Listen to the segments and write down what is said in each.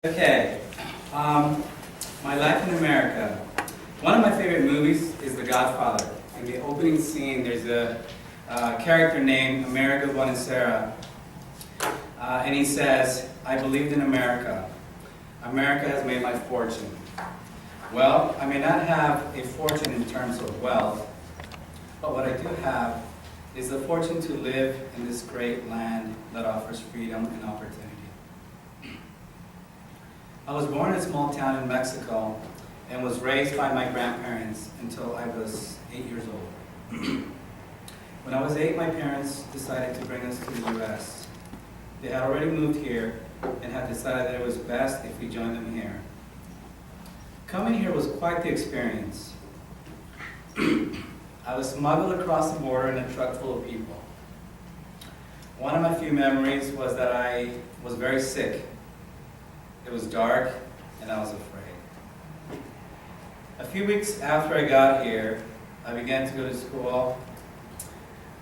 Okay, my life in America. One of my favorite movies is The Godfather. In the opening scene, there's a character named Amerigo Bonacera, and he says, "I believed in America. America has made my fortune." Well, I may not have a fortune in terms of wealth, but what I do have is the fortune to live in this great land that offers freedom and opportunity. I was born in a small town in Mexico and was raised by my grandparents until I was 8 years old. When I was 8, my parents decided to bring us to the U.S. They had already moved here and had decided that it was best if we joined them here. Coming here was quite the experience. I was smuggled across the border in a truck full of people. One of my few memories was that I was very sick. It was dark, and I was afraid. A few weeks after I got here, I began to go to school.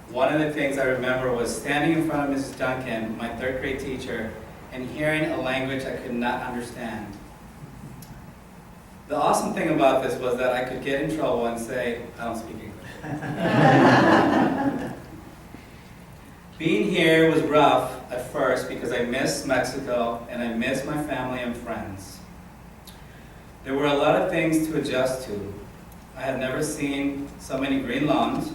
One of the things I remember was standing in front of Mrs. Duncan, my third grade teacher, and hearing a language I could not understand. The awesome thing about this was that I could get in trouble and say, "I don't speak English." Being here was rough at first because I missed Mexico and I missed my family and friends. There were a lot of things to adjust to. I had never seen so many green lawns,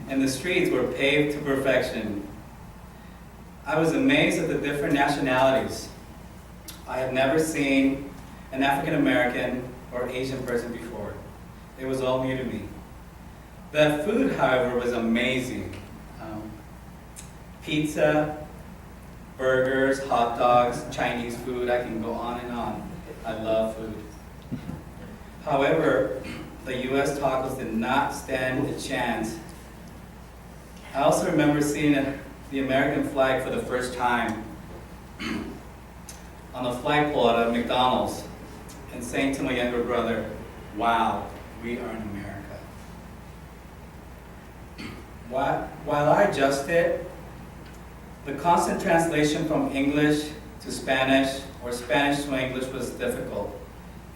and the streets were paved to perfection. I was amazed at the different nationalities. I had never seen an African American or Asian person before. It was all new to me. The food, however, was amazing. Pizza, burgers, hot dogs, Chinese food, I can go on and on. I love food. However, the U.S. tacos did not stand a chance. I also remember seeing the American flag for the first time on the flagpole at a McDonald's and saying to my younger brother, "Wow, we are in America." While I adjusted, the constant translation from English to Spanish or Spanish to English was difficult.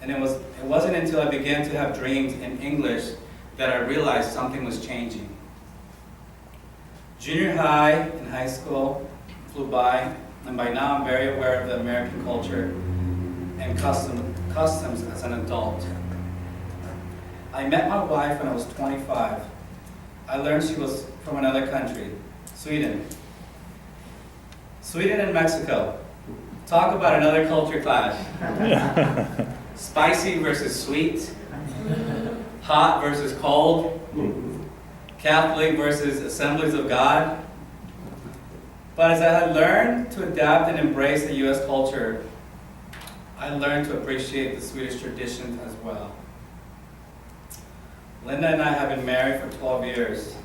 And it wasn't until I began to have dreams in English that I realized something was changing. Junior high and high school flew by, and by now I'm very aware of the American culture and customs as an adult. I met my wife when I was 25. I learned she was from another country, Sweden. Sweden and Mexico. Talk about another culture clash. Spicy versus sweet. Hot versus cold. Catholic versus Assemblies of God. But as I had learned to adapt and embrace the U.S. culture, I learned to appreciate the Swedish traditions as well. Linda and I have been married for 12 years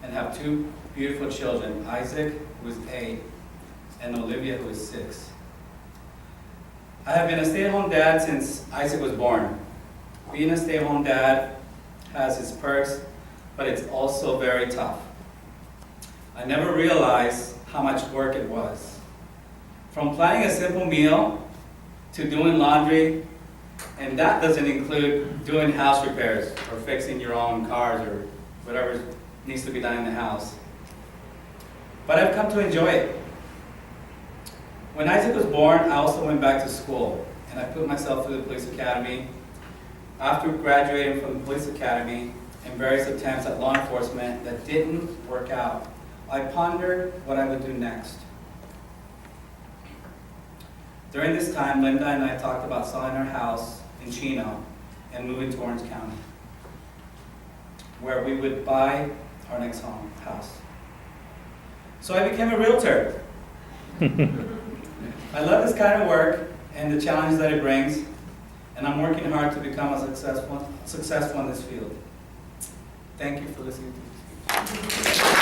and have 2 beautiful children, Isaac, who is 8, and Olivia, who is 6. I have been a stay-at-home dad since Isaac was born. Being a stay-at-home dad has its perks, but it's also very tough. I never realized how much work it was. From planning a simple meal to doing laundry, and that doesn't include doing house repairs or fixing your own cars or whatever needs to be done in the house. But I've come to enjoy it. When Isaac was born, I also went back to school, and I put myself through the police academy. After graduating from the police academy and various attempts at law enforcement that didn't work out, I pondered what I would do next. During this time, Linda and I talked about selling our house in Chino and moving to Orange County, where we would buy our next house. So I became a realtor. I love this kind of work and the challenges that it brings, and I'm working hard to become successful in this field. Thank you for listening to me.